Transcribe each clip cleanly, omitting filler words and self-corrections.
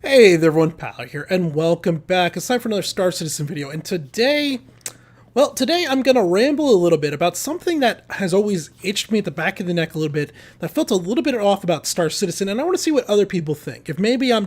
Hey there everyone, Pal here, and welcome back. It's time for another Star Citizen video, and today I'm gonna ramble a little bit about something that has always itched me at the back of the neck a little bit, that felt a little bit off about Star Citizen, and I want to see what other people think. If maybe I'm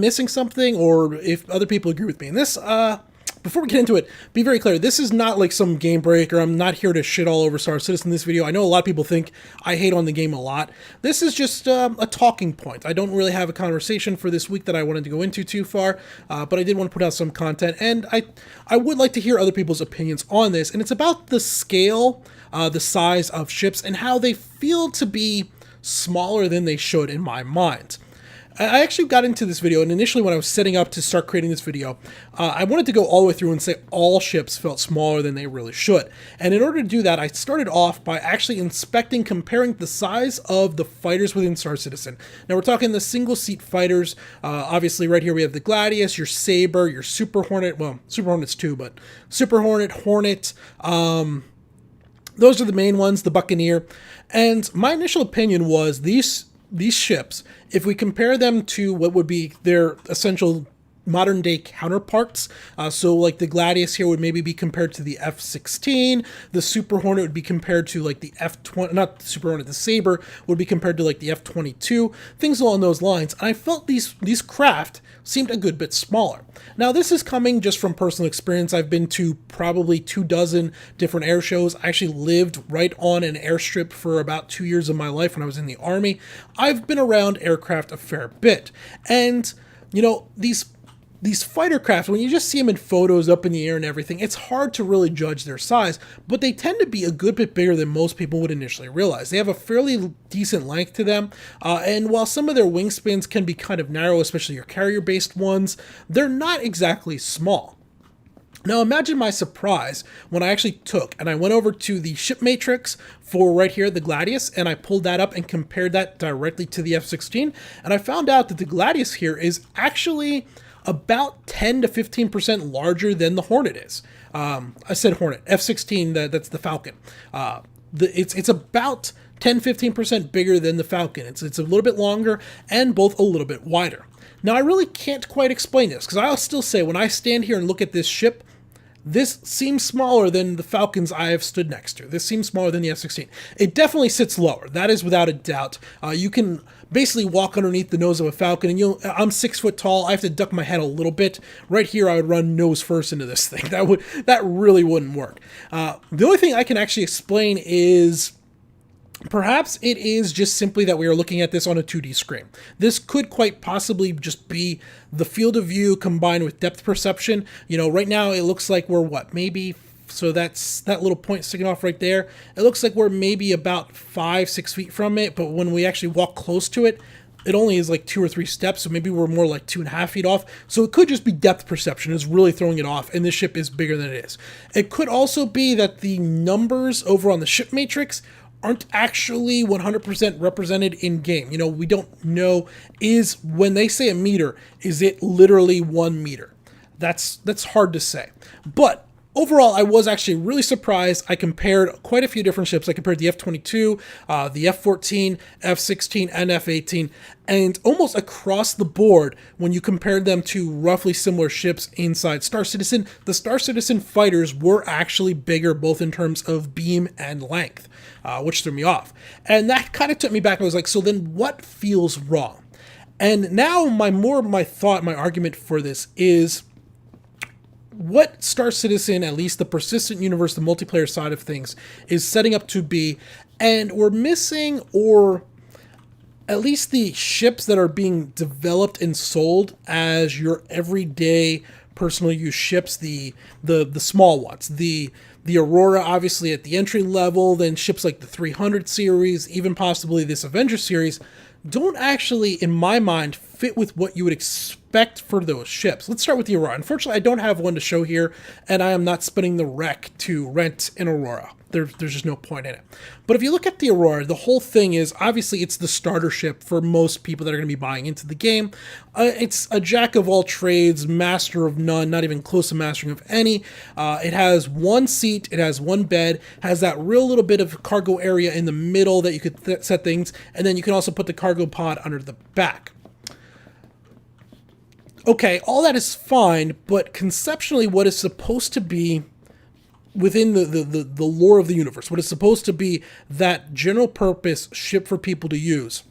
missing something, or if other people agree with me. And before we get into it, be very clear, this is not like some game breaker. I'm not here to shit all over Star Citizen in this video. I know a lot of people think I hate on the game a lot. This is just a talking point. I don't really have a conversation for this week that I wanted to go into too far, but I did want to put out some content, and I would like to hear other people's opinions on this, and it's about the scale, the size of ships, and how they feel to be smaller than they should in my mind. I actually got into this video, and initially when I was setting up to start creating this video, I wanted to go all the way through and say all ships felt smaller than they really should. And in order to do that, I started off by actually comparing the size of the fighters within Star Citizen. Now we're talking the single-seat fighters. Obviously right here we have the Gladius, your Saber, your Super Hornet, well, Super Hornet's two, but Super Hornet, Hornet, those are the main ones, the Buccaneer. And my initial opinion was these ships, if we compare them to what would be their essential modern day counterparts, so like the Gladius here would maybe be compared to the F-16, the Super Hornet would be compared to like the F-20, not the Super Hornet, the Saber would be compared to like the F-22, things along those lines. And I felt these craft seemed a good bit smaller. Now this is coming just from personal experience. I've been to probably 24 different air shows. I actually lived right on an airstrip for about 2 years of my life when I was in the Army. I've been around aircraft a fair bit. And, you know, these fighter craft, when you just see them in photos up in the air and everything, it's hard to really judge their size, but they tend to be a good bit bigger than most people would initially realize. They have a fairly decent length to them, and while some of their wingspans can be kind of narrow, especially your carrier-based ones, they're not exactly small. Now imagine my surprise when I actually took and I went over to the ship matrix for right here, the Gladius, and I pulled that up and compared that directly to the F-16, and I found out that the Gladius here is actually about 10 to 15% larger than the Hornet is. I said Hornet, F-16, that's the Falcon. It's about 10-15% bigger than the Falcon. It's a little bit longer and both a little bit wider. Now I really can't quite explain this, because I'll still say when I stand here and look at this ship, this seems smaller than the Falcons I have stood next to. This seems smaller than the F-16. It definitely sits lower. That is without a doubt. You can basically walk underneath the nose of a Falcon, and I'm 6 foot tall. I have to duck my head a little bit. Right here, I would run nose first into this thing. That really wouldn't work. The only thing I can actually explain is perhaps it is just simply that we are looking at this on a 2D screen. This could quite possibly just be the field of view combined with depth perception. You know, right now it looks like we're so that's that little point sticking off right there. It looks like we're maybe about 5-6 feet from it, but when we actually walk close to it, it only is like 2 or 3 steps, so maybe we're more like 2.5 feet off. So it could just be depth perception is really throwing it off, and this ship is bigger than it is. It could also be that the numbers over on the ship matrix aren't actually 100% represented in game. You know, we don't know, when they say a meter, is it literally 1 meter? That's hard to say. But overall, I was actually really surprised. I compared quite a few different ships. I compared the F-22, the F-14, F-16, and F-18, and almost across the board, when you compared them to roughly similar ships inside Star Citizen, the Star Citizen fighters were actually bigger, both in terms of beam and length, which threw me off. And that kind of took me back. I was like, so then what feels wrong? And now my argument for this is, what Star Citizen, at least the persistent universe, the multiplayer side of things, is setting up to be, and we're missing, or at least the ships that are being developed and sold as your everyday personal use ships, the small ones, the Aurora obviously at the entry level, then ships like the 300 series, even possibly this Avenger series, don't actually, in my mind, fit with what you would expect for those ships. Let's start with the Aurora. Unfortunately, I don't have one to show here, and I am not spending the wreck to rent an Aurora. There's just no point in it. But if you look at the Aurora, the whole thing is, obviously, it's the starter ship for most people that are going to be buying into the game. It's a jack of all trades, master of none, not even close to mastering of any. It has one seat, it has one bed, has that real little bit of cargo area in the middle that you could set things, and then you can also put the cargo pod under the back. Okay, all that is fine, but conceptually, what is supposed to be within the lore of the universe, what is supposed to be that general purpose ship for people to use,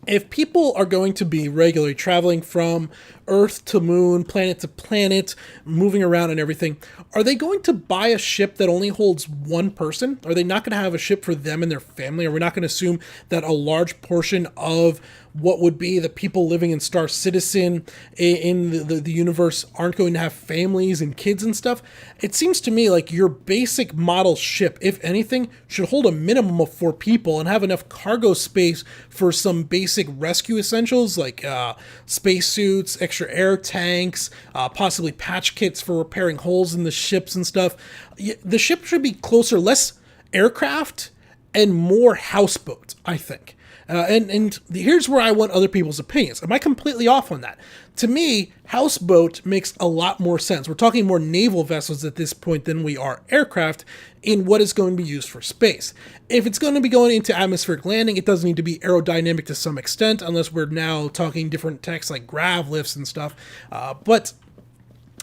if people are going to be regularly traveling from Earth to Moon, planet to planet, moving around and everything, are they going to buy a ship that only holds one person? Are they not going to have a ship for them and their family? Are we not going to assume that a large portion of what would be the people living in Star Citizen in the universe aren't going to have families and kids and stuff? It seems to me like your basic model ship, if anything, should hold a minimum of 4 people and have enough cargo space for some basic rescue essentials like spacesuits, extra air tanks, possibly patch kits for repairing holes in the ships and stuff. The ship should be closer, less aircraft and more houseboat, I think. And here's where I want other people's opinions. Am I completely off on that? To me, houseboat makes a lot more sense. We're talking more naval vessels at this point than we are aircraft in what is going to be used for space. If it's going to be going into atmospheric landing, it does need to be aerodynamic to some extent, unless we're now talking different techs like grav lifts and stuff. But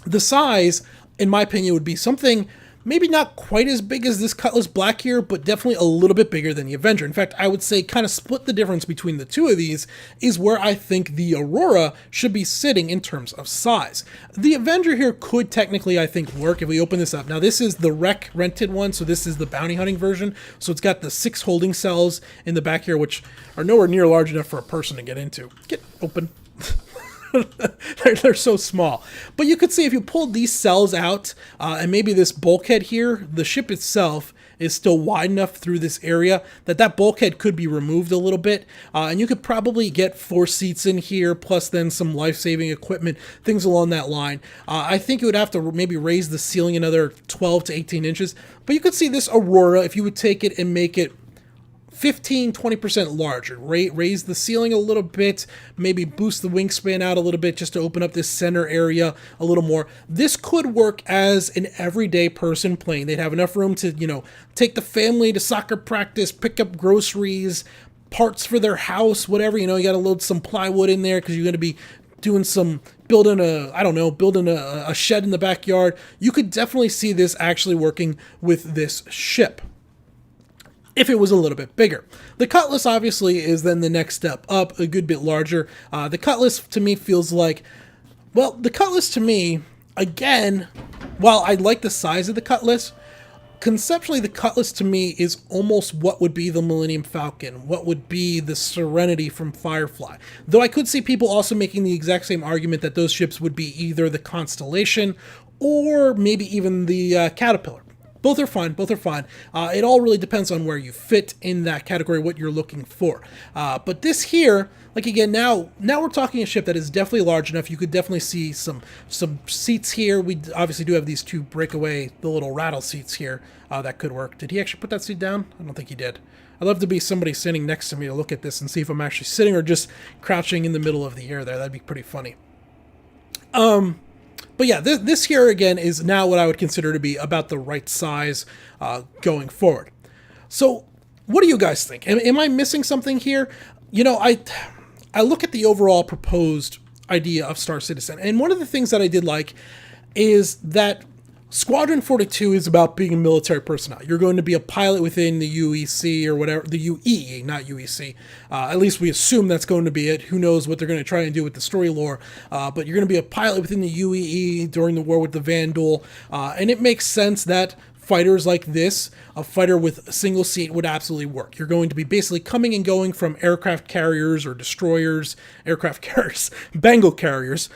the size, in my opinion, would be something maybe not quite as big as this Cutlass Black here, but definitely a little bit bigger than the Avenger. In fact, I would say kind of split the difference between the two of these is where I think the Aurora should be sitting in terms of size. The Avenger here could technically, I think, work if we open this up. Now, this is the rented one, so this is the bounty hunting version. So it's got the 6 holding cells in the back here, which are nowhere near large enough for a person to get into. Get open. They're so small. But you could see if you pulled these cells out and maybe this bulkhead here, the ship itself is still wide enough through this area that bulkhead could be removed a little bit. And you could probably get 4 seats in here, plus then some life-saving equipment, things along that line. I think you would have to maybe raise the ceiling another 12 to 18 inches. But you could see this Aurora, if you would take it and make it 15-20% larger, raise the ceiling a little bit, maybe boost the wingspan out a little bit just to open up this center area a little more. This could work as an everyday person plane. They'd have enough room to, take the family to soccer practice, pick up groceries, parts for their house, whatever. You got to load some plywood in there because you're going to be doing some building a shed in the backyard. You could definitely see this actually working with this ship if it was a little bit bigger. The Cutlass obviously is then the next step up, a good bit larger. The Cutlass to me feels like, the Cutlass to me, again, while I like the size of the Cutlass, conceptually the Cutlass to me is almost what would be the Millennium Falcon, what would be the Serenity from Firefly. Though I could see people also making the exact same argument that those ships would be either the Constellation or maybe even the Caterpillar. Both are fine. It all really depends on where you fit in that category, what you're looking for. But this here, like again, now we're talking a ship that is definitely large enough. You could definitely see some seats here. We obviously do have these 2 breakaway, the little rattle seats here. That could work. Did he actually put that seat down? I don't think he did. I'd love to be somebody sitting next to me to look at this and see if I'm actually sitting or just crouching in the middle of the air there. That'd be pretty funny. But yeah, this here again is now what I would consider to be about the right size going forward. So what do you guys think? Am I missing something here? I look at the overall proposed idea of Star Citizen, and one of the things that I did like is that Squadron 42 is about being a military personnel. You're going to be a pilot within the UEC or whatever, the UEE, not UEC. At least we assume that's going to be it. Who knows what they're going to try and do with the story lore. But you're going to be a pilot within the UEE during the war with the Vandal. And it makes sense that fighters like this, a fighter with a single seat, would absolutely work. You're going to be basically coming and going from aircraft carriers or destroyers, Bengal carriers,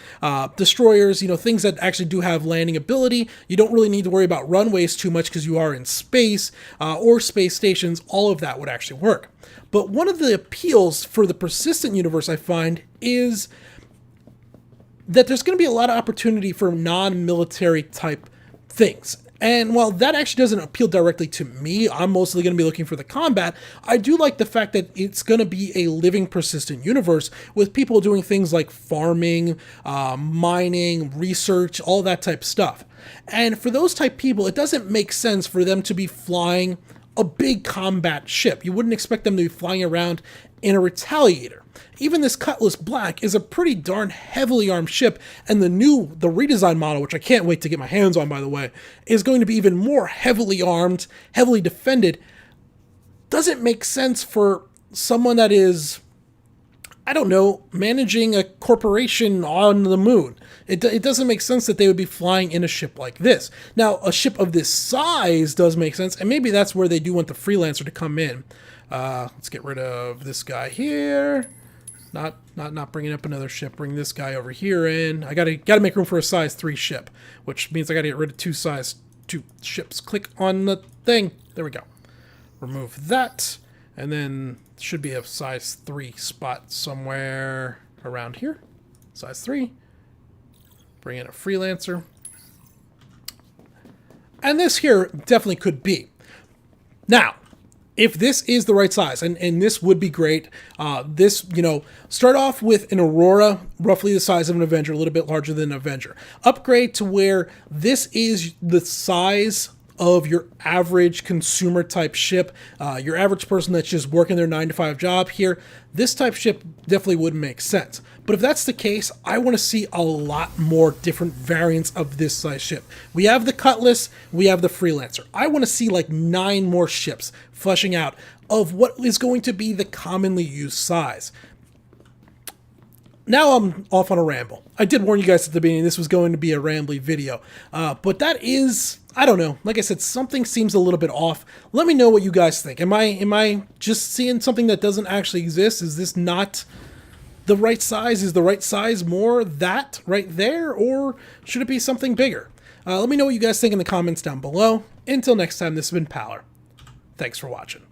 destroyers, things that actually do have landing ability. You don't really need to worry about runways too much because you are in space or space stations. All of that would actually work. But one of the appeals for the persistent universe I find is that there's going to be a lot of opportunity for non-military type things. And while that actually doesn't appeal directly to me, I'm mostly going to be looking for the combat. I do like the fact that it's going to be a living, persistent universe with people doing things like farming, mining, research, all that type of stuff. And for those type people, it doesn't make sense for them to be flying a big combat ship. You wouldn't expect them to be flying around in a Retaliator. Even this Cutlass Black is a pretty darn heavily armed ship, and the redesigned model, which I can't wait to get my hands on, by the way, is going to be even more heavily armed, heavily defended. Doesn't make sense for someone that is, I don't know, managing a corporation on the moon. It doesn't make sense that they would be flying in a ship like this. Now, a ship of this size does make sense, and maybe that's where they do want the Freelancer to come in. Let's get rid of this guy here. Not bringing up another ship. Bring this guy over here in. I gotta make room for a size 3 ship, which means I gotta get rid of 2 size 2 ships. Click on the thing. There we go. Remove that, and then should be a size 3 spot somewhere around here. Size 3. Bring in a Freelancer. And this here definitely could be. Now, if this is the right size, and this would be great, this, start off with an Aurora, roughly the size of an Avenger, a little bit larger than an Avenger. Upgrade to where this is the size of your average consumer type ship, your average person that's just working their 9-to-5 job here. This type ship definitely wouldn't make sense. But if that's the case, I want to see a lot more different variants of this size ship. We have the Cutlass, we have the Freelancer. I want to see like 9 more ships fleshing out of what is going to be the commonly used size. Now I'm off on a ramble. I did warn you guys at the beginning this was going to be a rambly video. But that is, I don't know. Like I said, something seems a little bit off. Let me know what you guys think. Am I just seeing something that doesn't actually exist? Is this not the right size? Is the right size more that right there? Or should it be something bigger? Let me know what you guys think in the comments down below. Until next time, this has been Paller. Thanks for watching.